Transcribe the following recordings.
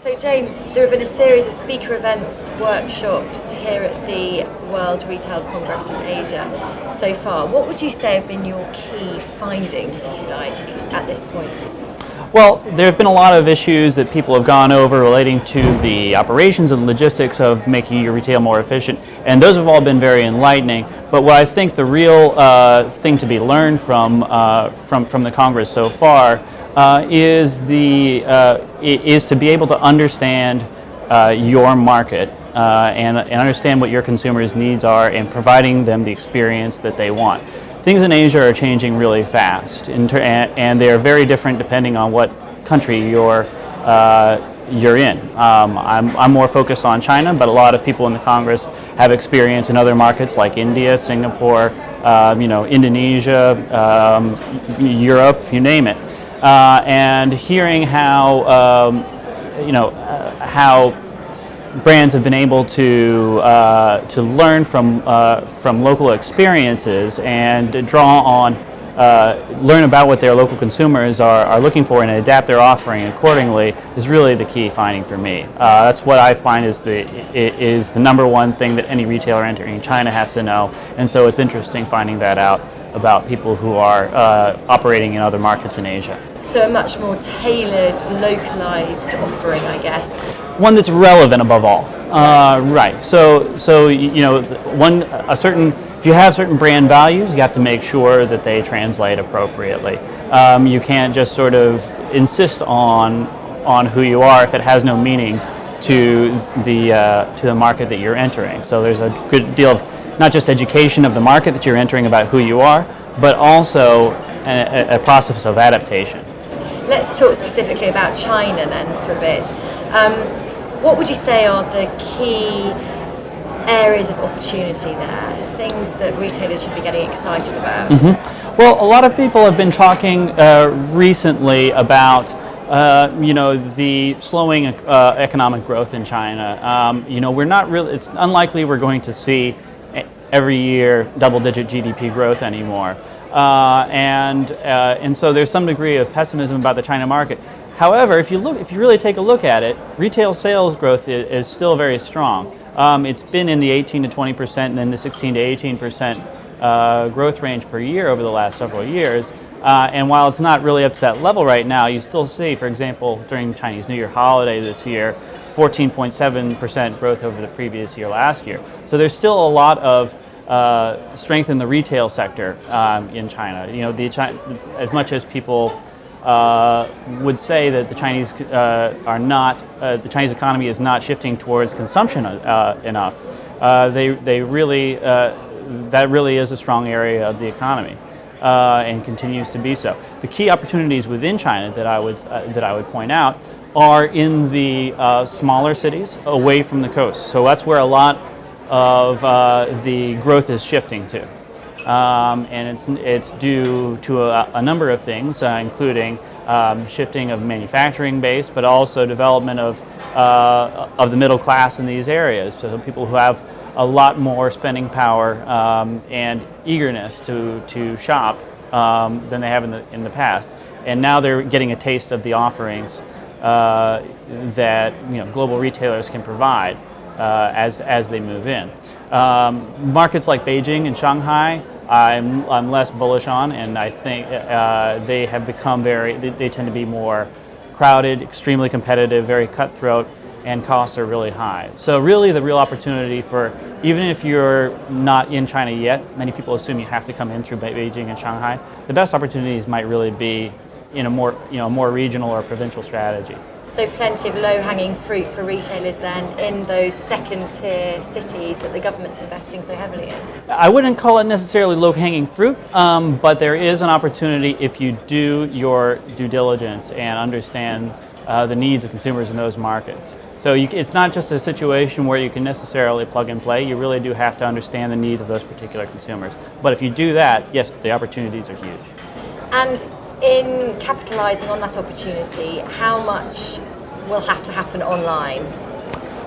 So James, there have been a series of speaker events, workshops here at the World Retail Congress in Asia so far. What would you say have been your key findings, if you like, at this point? Well, there have been a lot of issues that people have gone over relating to the operations and logistics of making your retail more efficient, and those have all been very enlightening. But what I think the real thing to be learned from the Congress so far is to be able to understand your market and understand what your consumers' needs are, and providing them the experience that they want. Things in Asia are changing really fast, and they are very different depending on what country you're in. I'm more focused on China, but a lot of people in the Congress have experience in other markets like India, Singapore, Indonesia, Europe, you name it. And hearing how brands have been able to learn from local experiences and learn about what their local consumers are looking for and adapt their offering accordingly is really the key finding for me. That's what I find is the number one thing that any retailer entering China has to know, and so it's interesting finding that out about people who are operating in other markets in Asia. So a much more tailored, localized offering, I guess. One that's relevant above all. Right. So if you have certain brand values, you have to make sure that they translate appropriately. You can't just sort of insist on who you are if it has no meaning to the market that you're entering. So there's a good deal of not just education of the market that you're entering about who you are, but also a process of adaptation. Let's talk specifically about China then for a bit. What would you say are the key areas of opportunity there, things that retailers should be getting excited about? Mm-hmm. Well, a lot of people have been talking recently about the slowing economic growth in China. We're not really. It's unlikely we're going to see every year double-digit GDP growth anymore, and so there's some degree of pessimism about the China market. However, if you really take a look at it, retail sales growth is still very strong. It's been in the 18 to 20% and then the 16 to 18% growth range per year over the last several years. And while it's not really up to that level right now, you still see, for example, during Chinese New Year holiday this year, 14.7% growth over the previous year last year. So there's still a lot of strength in the retail sector in China. As much as people would say that the Chinese the Chinese economy is not shifting towards consumption enough. That really is a strong area of the economy, and continues to be so. The key opportunities within China that I would point out are in the smaller cities away from the coast. So that's where a lot of the growth is shifting to. And it's due to a number of things, including shifting of manufacturing base, but also development of the middle class in these areas. So people who have a lot more spending power and eagerness to shop than they have in the past, and now they're getting a taste of the offerings that global retailers can provide as they move in. Markets like Beijing and Shanghai, I'm less bullish on, and I think they have become they tend to be more crowded, extremely competitive, very cutthroat, and costs are really high. So really the real opportunity even if you're not in China yet, many people assume you have to come in through Beijing and Shanghai, the best opportunities might really be in a more regional or provincial strategy. So plenty of low-hanging fruit for retailers then in those second-tier cities that the government's investing so heavily in? I wouldn't call it necessarily low-hanging fruit, but there is an opportunity if you do your due diligence and understand the needs of consumers in those markets. So it's not just a situation where you can necessarily plug and play. You really do have to understand the needs of those particular consumers. But if you do that, yes, the opportunities are huge. And in capitalising on that opportunity, how much will have to happen online?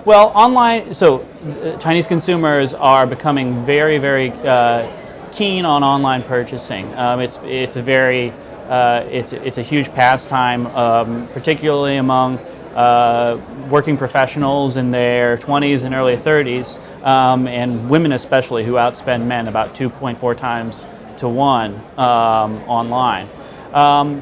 Well, online, so Chinese consumers are becoming very, very keen on online purchasing. It's a huge pastime, particularly among working professionals in their 20s and early 30s, and women especially, who outspend men about 2.4 times to 1 online. And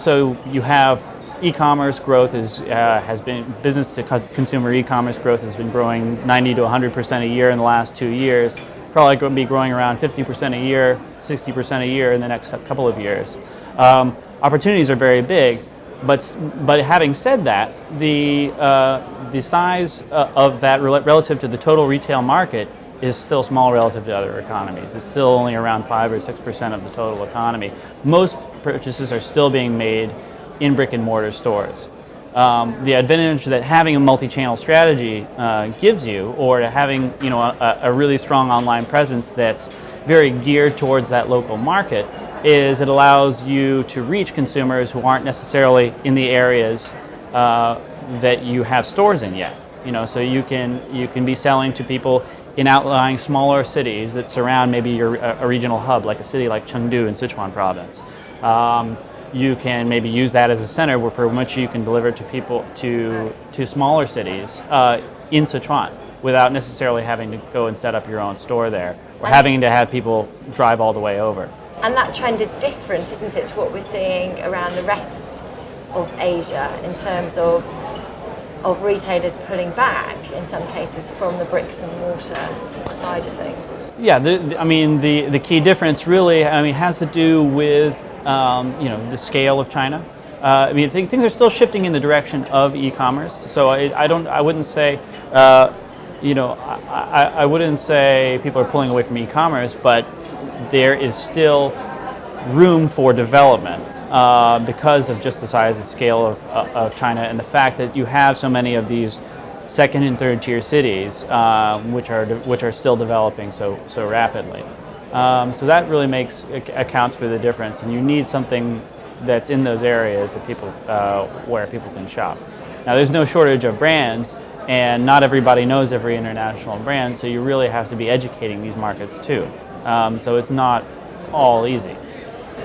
so you have e-commerce growth has been, business to consumer e-commerce growth has been growing 90 to 100% a year in the last 2 years. Probably going to be growing around 50% a year, 60% a year in the next couple of years. Opportunities are very big, but having said that, the size of that relative to the total retail market is still small relative to other economies. It's still only around 5 or 6% of the total economy. Most purchases are still being made in brick and mortar stores. The advantage that having a multi-channel strategy gives you, or to having a really strong online presence that's very geared towards that local market, is it allows you to reach consumers who aren't necessarily in the areas that you have stores in yet. So you can be selling to people in outlying smaller cities that surround maybe a regional hub, like a city like Chengdu in Sichuan province. You can maybe use that as a center for which you can deliver to people to smaller cities in Sichuan without necessarily having to go and set up your own store there, or having to have people drive all the way over. And that trend is different, isn't it, to what we're seeing around the rest of Asia in terms of retailers pulling back, in some cases, from the bricks and mortar side of things? Yeah, the key difference really, has to do with the scale of China. Things are still shifting in the direction of e-commerce. So I wouldn't say, I wouldn't say people are pulling away from e-commerce, but there is still room for development because of just the size and scale of China, and the fact that you have so many of these second and third tier cities which are still developing so rapidly. So that really accounts for the difference, and you need something that's in those areas that where people can shop. Now, there's no shortage of brands, and not everybody knows every international brand, so you really have to be educating these markets too. So it's not all easy.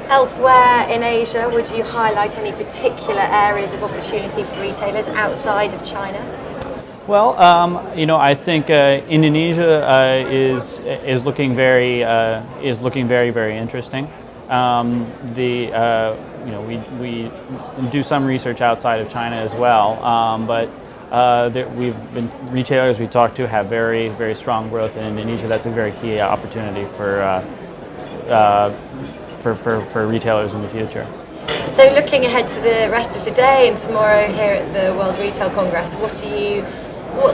Elsewhere in Asia, would you highlight any particular areas of opportunity for retailers outside of China? Well, I think Indonesia is looking very very interesting. We do some research outside of China as well, but retailers we talk to have very very strong growth in Indonesia. That's a very key opportunity for retailers in the future. So, looking ahead to the rest of today and tomorrow here at the World Retail Congress, what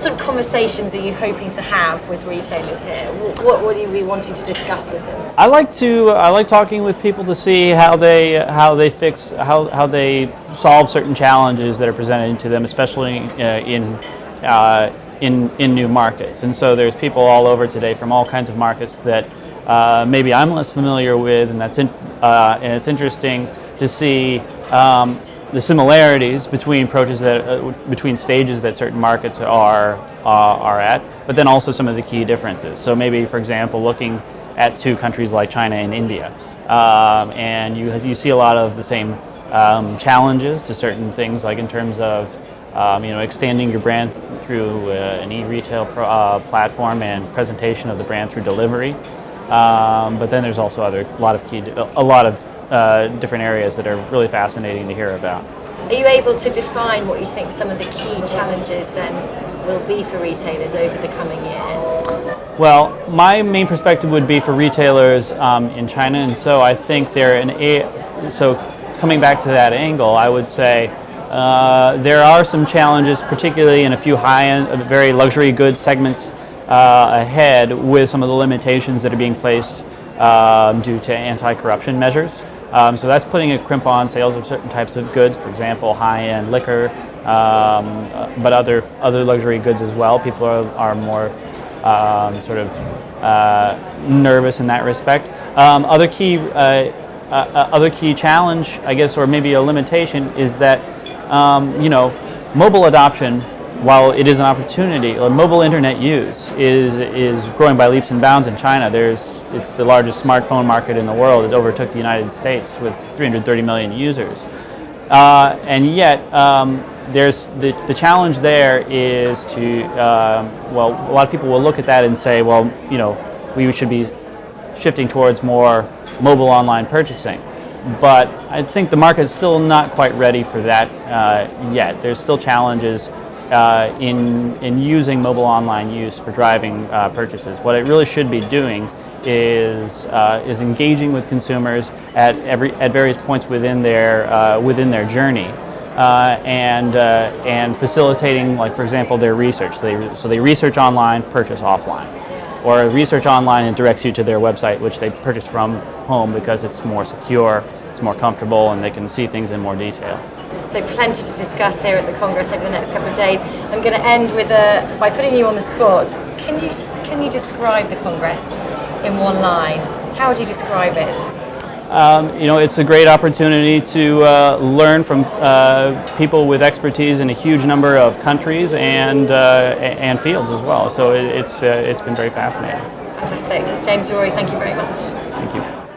sort of conversations are you hoping to have with retailers here? What are you wanting to discuss with them? I like talking with people to see how they solve certain challenges that are presented to them, especially in new markets. And so there's people all over today from all kinds of markets that maybe I'm less familiar with, and and it's interesting to see the similarities between approaches between stages that certain markets are at, but then also some of the key differences. So maybe, for example, looking at two countries like China and India, and you see a lot of the same challenges to certain things, like in terms of extending your brand through an e-retail platform and presentation of the brand through delivery. But then there's also a lot of different areas that are really fascinating to hear about. Are you able to define what you think some of the key challenges then will be for retailers over the coming year? Well, my main perspective would be for retailers in China, and so I think so coming back to that angle, I would say there are some challenges, particularly in a few high-end, very luxury goods segments ahead, with some of the limitations that are being placed due to anti-corruption measures. So that's putting a crimp on sales of certain types of goods, for example, high-end liquor, but other luxury goods as well. People are more nervous in that respect. Other key challenge, I guess, or maybe a limitation, is that mobile adoption, while it is an opportunity, mobile internet use is growing by leaps and bounds in China. It's the largest smartphone market in the world. It overtook the United States with 330 million users. And yet, there's the challenge there is to, well, a lot of people will look at that and say, well, we should be shifting towards more mobile online purchasing. But I think the market is still not quite ready for that yet. There's still challenges in using mobile online use for driving purchases. What it really should be doing is engaging with consumers at various points within their journey. And facilitating, like, for example, their research. So they research online, purchase offline, or research online and directs you to their website, which they purchase from home because it's more secure, it's more comfortable, and they can see things in more detail. So plenty to discuss here at the Congress over the next couple of days. I'm going to end with by putting you on the spot. Can you describe the Congress in one line? How would you describe it? It's a great opportunity to learn from people with expertise in a huge number of countries and fields as well. So it's been very fascinating. Fantastic. James Rory, thank you very much. Thank you.